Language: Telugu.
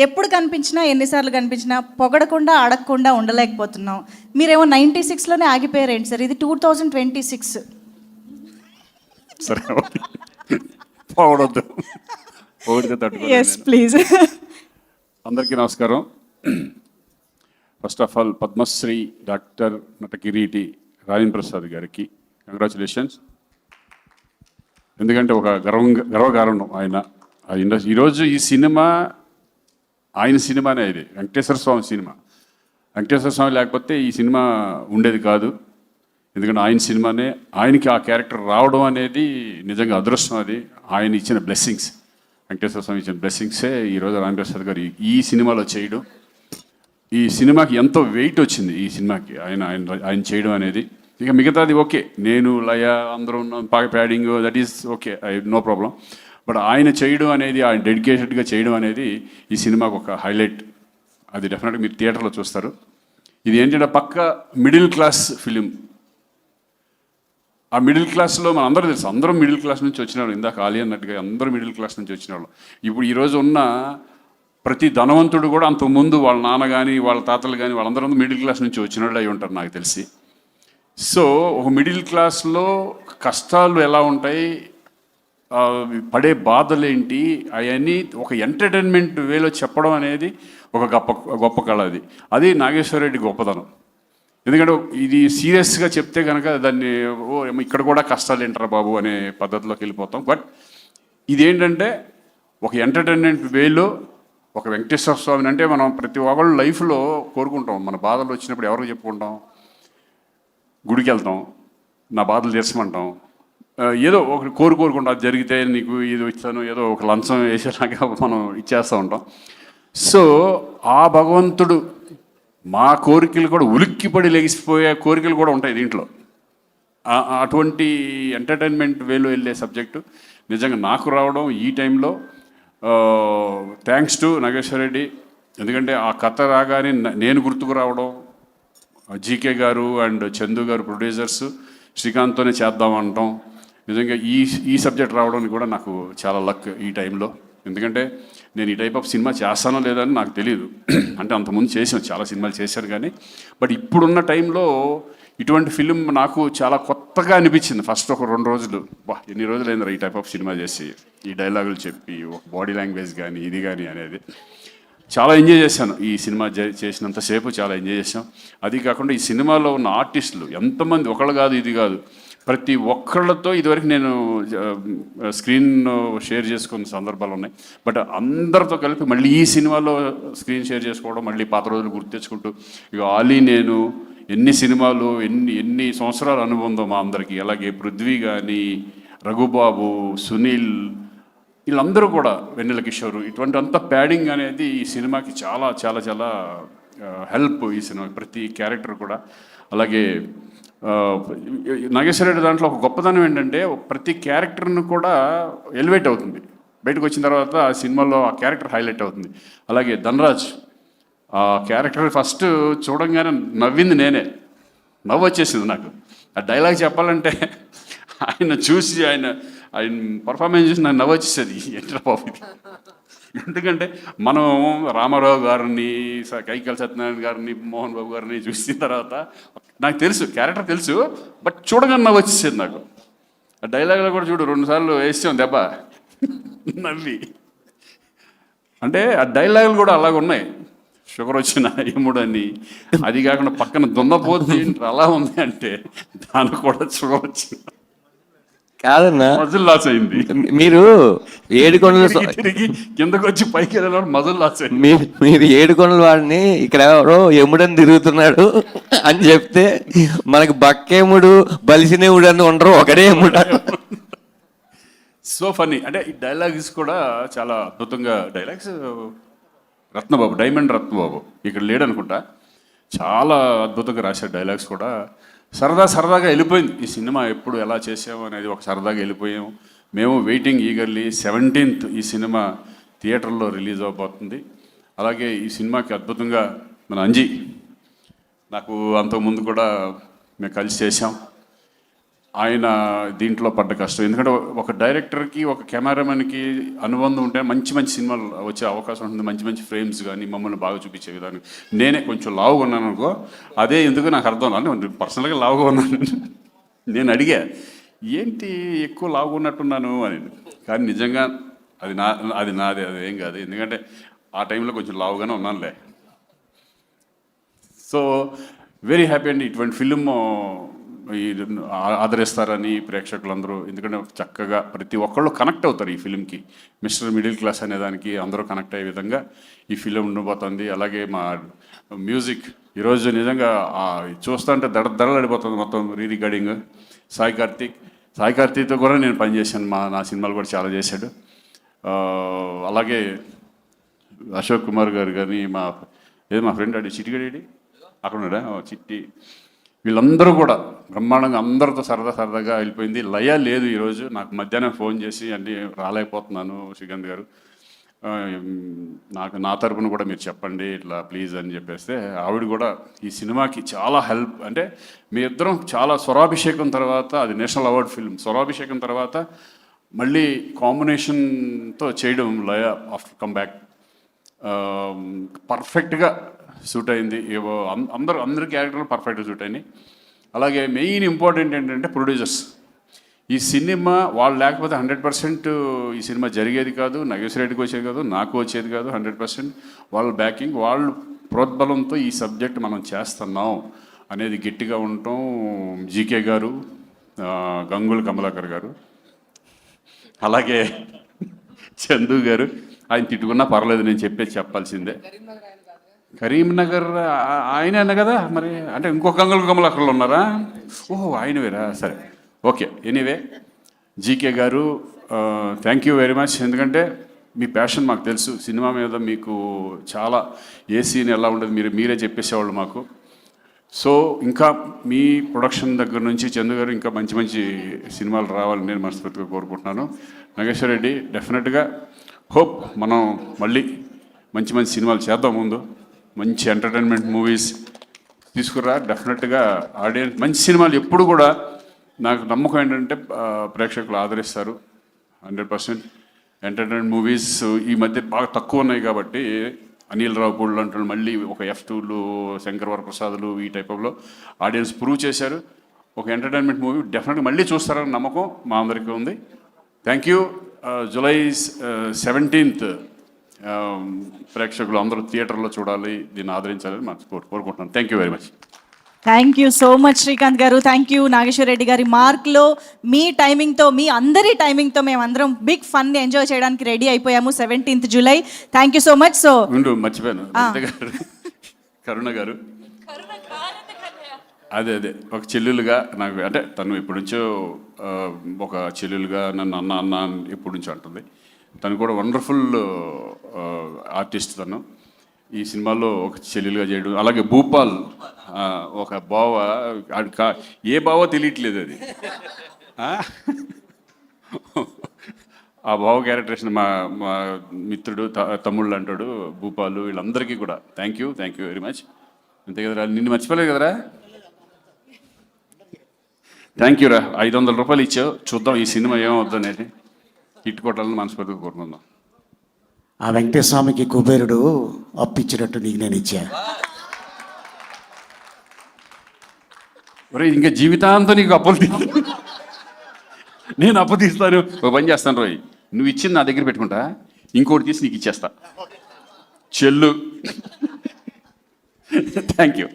ఎప్పుడు కనిపించినా ఎన్నిసార్లు కనిపించినా పొగడకుండా అడగకుండా ఉండలేకపోతున్నాం. మీరేమో 96లోనే ఆగిపోయారేంటి సార్? ఇది 2026. సరే పోవడద్దు, పోడితే తట్టుకో. Yes please. అందరికీ నమస్కారం. First of all Padmashri doctor Natakireeti Rajendra Prasad గారికి కంగ్రాచులేషన్స్. ఎందుకంటే ఒక గర్వకారణం ఆయన ఆ ఇండస్ట్రీ. ఈరోజు ఈ సినిమా ఆయన సినిమానే, ఇది వెంకటేశ్వర స్వామి సినిమా. వెంకటేశ్వర స్వామి లేకపోతే ఈ సినిమా ఉండేది కాదు. ఎందుకంటే ఆయన సినిమానే, ఆయనకి ఆ క్యారెక్టర్ రావడం అనేది నిజంగా అదృష్టం. అది ఆయన ఇచ్చిన బ్లెస్సింగ్స్, వెంకటేశ్వర స్వామి ఇచ్చిన బ్లెస్సింగ్సే ఈరోజు రాజేంద్ర ప్రసాద్ గారు ఈ సినిమాలో చేయడం. ఈ సినిమాకి ఎంతో వెయిట్ వచ్చింది ఈ సినిమాకి ఆయన చేయడం అనేది. ఇక మిగతాది ఓకే, నేను లయ అందరూ padding that is okay, no problem. But ఆయన చేయడం అనేది, ఆయన డెడికేటెడ్గా చేయడం అనేది ఈ సినిమాకు ఒక హైలైట్. అది డెఫినెట్గా మీరు థియేటర్లో చూస్తారు. ఇది ఏంటంటే పక్క మిడిల్ క్లాస్ ఫిలిం. ఆ మిడిల్ క్లాస్లో మన అందరూ తెలుసు, అందరూ మిడిల్ క్లాస్ నుంచి వచ్చిన వాళ్ళు. ఇందాక ఆలి అన్నట్టుగా అందరూ మిడిల్ క్లాస్ నుంచి వచ్చిన వాళ్ళు. ఇప్పుడు ఈరోజు ఉన్న ప్రతి ధనవంతుడు కూడా అంతకుముందు వాళ్ళ నాన్న కానీ వాళ్ళ తాతలు కానీ వాళ్ళందరూ మిడిల్ క్లాస్ నుంచి వచ్చిన వాళ్ళు అయి ఉంటారు నాకు తెలిసి. సో ఒక మిడిల్ క్లాస్లో కష్టాలు ఎలా ఉంటాయి, పడే బాధలేంటి, అవన్నీ ఒక ఎంటర్టైన్మెంట్ వేలో చెప్పడం అనేది ఒక గొప్ప కళ. అది నాగేశ్వర రెడ్డి గొప్పతనం. ఎందుకంటే ఇది సీరియస్గా చెప్తే కనుక దాన్ని ఇక్కడ కూడా కష్టాలు ఏంటారా బాబు అనే పద్ధతిలోకి వెళ్ళిపోతాం. బట్ ఇదేంటంటే ఒక ఎంటర్టైన్మెంట్ వేలో ఒక వెంకటేశ్వర స్వామిని అంటే మనం ప్రతి ఒక్కళ్ళు లైఫ్లో కోరుకుంటాం. మన బాధలు వచ్చినప్పుడు ఎవరికి చెప్పుకుంటాం? గుడికి వెళ్తాం, నా బాధలు తీర్చమంటాం, ఏదో ఒక కోరుకుంటాం. అది జరిగితే నీకు ఇది ఇచ్చాను, ఏదో ఒక లంచం వేసేలాగా మనం ఇచ్చేస్తూ ఉంటాం. సో ఆ భగవంతుడు మా కోరికలు కూడా ఉలిక్కిపడి లెగిసిపోయే కోరికలు కూడా ఉంటాయి దీంట్లో. అటువంటి ఎంటర్టైన్మెంట్ వేలో వెళ్ళే సబ్జెక్టు నిజంగా నాకు రావడం ఈ టైంలో థ్యాంక్స్ టు నాగేశ్వర రెడ్డి. ఎందుకంటే ఆ కథ రాగానే నేను గుర్తుకు రావడం, జీకే గారు అండ్ చందు గారు ప్రొడ్యూసర్స్ శ్రీకాంత్తోనే చేద్దామంటాం. నిజంగా ఈ సబ్జెక్ట్ రావడం కూడా నాకు చాలా లక్ ఈ టైంలో. ఎందుకంటే నేను ఈ టైప్ ఆఫ్ సినిమా చేస్తానో లేదని నాకు తెలియదు. అంటే అంతకుముందు చేసాను, చాలా సినిమాలు చేశాను కానీ, బట్ ఇప్పుడున్న టైంలో ఇటువంటి ఫిలిం నాకు చాలా కొత్తగా అనిపించింది. ఫస్ట్ ఒక 2 రోజులు, ఎన్ని రోజులు అయింది ఈ టైప్ ఆఫ్ సినిమా చేసి, ఈ డైలాగులు చెప్పి ఒక బాడీ లాంగ్వేజ్ కానీ ఇది కానీ అనేది చాలా ఎంజాయ్ చేశాను. ఈ సినిమా చేసినంతసేపు చాలా ఎంజాయ్ చేశాం. అది కాకుండా ఈ సినిమాలో ఉన్న ఆర్టిస్టులు ఎంతమంది, ఒకళ్ళు కాదు ఇది కాదు, ప్రతి ఒక్కళ్ళతో ఇదివరకు నేను స్క్రీన్ షేర్ చేసుకున్న సందర్భాలు ఉన్నాయి. బట్ అందరితో కలిపి మళ్ళీ ఈ సినిమాలో స్క్రీన్ షేర్ చేసుకోవడం, మళ్ళీ పాత రోజులు గుర్తు తెచ్చుకుంటూ, ఇక ఆలీ నేను ఎన్ని సినిమాలు ఎన్ని సంవత్సరాల అనుబంధం మా అందరికీ. అలాగే పృథ్వీ కానీ, రఘుబాబు, సునీల్, వీళ్ళందరూ కూడా, వెన్నెల కిషోర్, ఇటువంటి అంత ప్యాడింగ్ అనేది ఈ సినిమాకి చాలా చాలా చాలా హెల్ప్. ఈ సినిమా ప్రతి క్యారెక్టర్ కూడా. అలాగే నాగేశ్వర రెడ్డి దాంట్లో ఒక గొప్పతనం ఏంటంటే ప్రతి క్యారెక్టర్ను కూడా ఎలివేట్ అవుతుంది. బయటకు వచ్చిన తర్వాత ఆ సినిమాలో ఆ క్యారెక్టర్ హైలైట్ అవుతుంది. అలాగే ధనరాజ్ ఆ క్యారెక్టర్ ఫస్ట్ చూడంగానే నవ్వింది నేనే, నవ్వు వచ్చేసింది నాకు. ఆ డైలాగ్ చెప్పాలంటే ఆయన చూసి ఆయన పర్ఫార్మెన్స్ చూసి నాకు నవ్వు వచ్చేసేది. ఏంట్రా బాబు ఇది. ఎందుకంటే మనం రామారావు గారిని, కైకల్ సత్యనారాయణ గారిని, మోహన్ బాబు గారిని చూసిన తర్వాత నాకు తెలుసు, క్యారెక్టర్ తెలుసు, బట్ చూడగానే నవ్వు వచ్చేసేది నాకు. ఆ డైలాగ్లో కూడా చూడు 2 సార్లు వేసాం దెబ్బ నవ్వి. అంటే ఆ డైలాగులు కూడా అలాగ ఉన్నాయి. షుగర్ వచ్చిన ఎముడని, అది కాకుండా పక్కన దున్నపోతే అలా ఉంది అంటే దానికి కూడా షుగర్ వచ్చింది కాదన్నా, మజిల్ లాస్ అయింది. మీరు ఏడుకొండలు తిరిగి కిందకు వచ్చి పైకి వెళ్ళినప్పుడు మజిల్ లాస్ అయింది. మీరు ఏడుకొండల వాడిని ఇక్కడ ఎవరో ఎముడని తిరుగుతున్నాడు అని చెప్తే మనకి బక్కేముడు బలిసినేముడు అని ఉండరు, ఒకడే ఎముడు. So funny. అంటే ఈ డైలాగ్స్ కూడా చాలా అద్భుతంగా, డైలాగ్స్ రత్నబాబు, డైమండ్ రత్నబాబు ఇక్కడ లేడనుకుంటా, చాలా అద్భుతంగా రాశారు డైలాగ్స్ కూడా. సరదాగా వెళ్ళిపోయింది ఈ సినిమా. ఎప్పుడు ఎలా చేసాము అనేది ఒక సరదాగా వెళ్ళిపోయాము. మేము వెయిటింగ్ ఈగర్లీ 17th ఈ సినిమా థియేటర్లో రిలీజ్ అవబోతుంది. అలాగే ఈ సినిమాకి అద్భుతంగా మన అంజీ, నాకు అంతకుముందు కూడా మేము కలిసి చేసాం. ఆయన దీంట్లో పడ్డ కష్టం. ఎందుకంటే ఒక డైరెక్టర్కి ఒక కెమెరామెన్కి అనుబంధం ఉంటే మంచి మంచి సినిమాలు వచ్చే అవకాశం ఉంటుంది. మంచి మంచి ఫ్రేమ్స్ కానీ మమ్మల్ని బాగా చూపించే విధానం. నేనే కొంచెం లావుగా ఉన్నాను అనుకో, అదే ఎందుకు నాకు అర్థం కాదు. పర్సనల్గా లావుగా ఉన్నాను. నేను అడిగా ఏంటి ఎక్కువ లావుగా ఉన్నట్టున్నాను అని. కానీ నిజంగా అది నాదే, అది ఏం కాదు. ఎందుకంటే ఆ టైంలో కొంచెం లావుగానే ఉన్నానులే. సో వెరీ హ్యాపీ అండి. ఇటువంటి ఫిలిం ఆదరిస్తారని ప్రేక్షకులందరూ, ఎందుకంటే చక్కగా ప్రతి ఒక్కళ్ళు కనెక్ట్ అవుతారు ఈ ఫిలింకి. మిస్టర్ మిడిల్ క్లాస్ అనే దానికి అందరూ కనెక్ట్ అయ్యే విధంగా ఈ ఫిలిం ఉండిపోతుంది. అలాగే మా మ్యూజిక్ ఈరోజు నిజంగా చూస్తుంటే దడదడలాడిపోతుంది మొత్తం. రీ రికార్డింగ్ సాయి కార్తీక్తో కూడా నేను పనిచేశాను. నా సినిమాలు కూడా చాలా చేశాడు. అలాగే అశోక్ కుమార్ గారు కానీ మా ఫ్రెండ్ అడి చిట్టిగడి అక్కడ ఉన్నాడా చిట్టి, వీళ్ళందరూ కూడా బ్రహ్మాండంగా అందరితో సరదాగా వెళ్ళిపోయింది. లయ లేదు ఈరోజు. నాకు మధ్యాహ్నం ఫోన్ చేసి అన్నీ రాలేకపోతున్నాను శ్రీకాంత్ గారు, నా తరపున కూడా మీరు చెప్పండి ఇట్లా ప్లీజ్ అని చెప్పేస్తే ఆవిడ కూడా ఈ సినిమాకి చాలా హెల్ప్. అంటే మీ ఇద్దరం చాలా స్వరాభిషేకం తర్వాత, అది నేషనల్ అవార్డ్ ఫిల్మ్, స్వరాభిషేకం తర్వాత మళ్ళీ కాంబినేషన్తో చేయడం లయ ఆఫ్టర్ కమ్ బ్యాక్ పర్ఫెక్ట్గా సూట్ అయింది. అందరి క్యారెక్టర్లు పర్ఫెక్ట్గా సూట్ అయినాయి. అలాగే మెయిన్ ఇంపార్టెంట్ ఏంటంటే ప్రొడ్యూసర్స్. ఈ సినిమా వాళ్ళు లేకపోతే 100% ఈ సినిమా జరిగేది కాదు, నాగేశ్వర రెడ్డికి వచ్చేది కాదు, నాకు వచ్చేది కాదు. 100% వాళ్ళ బ్యాకింగ్, వాళ్ళు ప్రోద్బలంతో ఈ సబ్జెక్ట్ మనం చేస్తున్నాం అనేది గట్టిగా ఉండటం. జీకే గారు, గంగుల కమలాకర్ గారు, అలాగే చందు గారు. ఆయన తిట్టుకున్నా పర్లేదు, నేను చెప్పాల్సిందే. కరీంనగర్ ఆయనే అన్న కదా మరి, అంటే ఇంకొక గంగుల కమలాకర్లు ఉన్నారా? ఓహో ఆయన వేరా, సరే ఓకే. ఎనీవే జీకే గారు థ్యాంక్ యూ వెరీ మచ్. ఎందుకంటే మీ ప్యాషన్ మాకు తెలుసు. సినిమా మీద మీకు చాలా ఏ సీన్ ఎలా ఉండదు మీరే చెప్పేసేవాళ్ళు మాకు. సో ఇంకా మీ ప్రొడక్షన్ దగ్గర నుంచి చందు గారు ఇంకా మంచి మంచి సినిమాలు రావాలని నేను మనస్ఫూర్తిగా కోరుకుంటున్నాను. నాగేశ్వర రెడ్డి డెఫినెట్గా హోప్ మనం మళ్ళీ మంచి మంచి సినిమాలు చేద్దాం. ముందు మంచి ఎంటర్టైన్మెంట్ మూవీస్ తీసుకురా. డెఫినెట్గా ఆడియన్స్ మంచి సినిమాలు ఎప్పుడు కూడా నాకు నమ్మకం ఏంటంటే ప్రేక్షకులు ఆదరిస్తారు. 100% ఎంటర్టైన్మెంట్ మూవీస్ ఈ మధ్య బాగా తక్కువ ఉన్నాయి కాబట్టి అనిల్ రావుపూడి లాంటి మళ్ళీ ఒక F2లు, శంకర్ వరప్రసాద్లు ఈ టైప్లో ఆడియన్స్ ప్రూవ్ చేశారు. ఒక ఎంటర్టైన్మెంట్ మూవీ డెఫినెట్గా మళ్ళీ చూస్తారని నమ్మకం మా అందరికీ ఉంది. Thank you. జూలై 17th ప్రేక్షకులు అందరూ థియేటర్లో చూడాలి, దీన్ని ఆదరించాలని కోరుకుంటున్నాను. Thank you very much. Thank you so much Srikanth garu. Thank you Nageswara Reddy గారి. మార్క్లో మీ టైమింగ్తో, మీ అందరి టైమింగ్తో మేమందరం బిగ్ ఫన్ని ఎంజాయ్ చేయడానికి రెడీ అయిపోయాము 17th July. Thank you so much. So మర్చిపోయాను, కరుణ గారు. అదే ఒక చెల్లెలుగా నాకు, అంటే తను ఎప్పటి నుంచో ఒక చెల్లెలుగా నన్ను అన్న ఎప్పటి నుంచో అంటుంది. తను కూడా వండర్ఫుల్ ఆర్టిస్ట్. తను ఈ సినిమాలో ఒక చెల్లెలుగా చేయడం. అలాగే భూపాల్ ఒక బావ, ఏ బావో తెలియట్లేదు అది. ఆ బావ క్యారెక్టరేషన్ మా మిత్రుడు తమ్ముళ్ళు అంటాడు భూపాలు. వీళ్ళందరికీ కూడా థ్యాంక్ యూ వెరీ మచ్. అంతే కదరా, నిన్ను మర్చిపోలేదు కదరా. థ్యాంక్ యూ రా. 500 రూపాయలు ఇచ్చావు, చూద్దాం ఈ సినిమా ఏమవుద్దు అనేది. హిట్ కొట్టాలని మనస్ఫూర్తిగా కోరుకుందాం. ఆ వెంకటేశ్వరస్వామికి కుబేరుడు అప్పిచ్చినట్టు నీకు నేను ఇచ్చా. ఒరే ఇంకా జీవితాంతం నీకు అప్పులు నేను అప్పు తీస్తాను. ఒక పని చేస్తాను రోయ్, నువ్వు ఇచ్చింది నా దగ్గర పెట్టుకుంటా, ఇంకోటి తీసి నీకు ఇచ్చేస్తా చెల్లు. Thank you.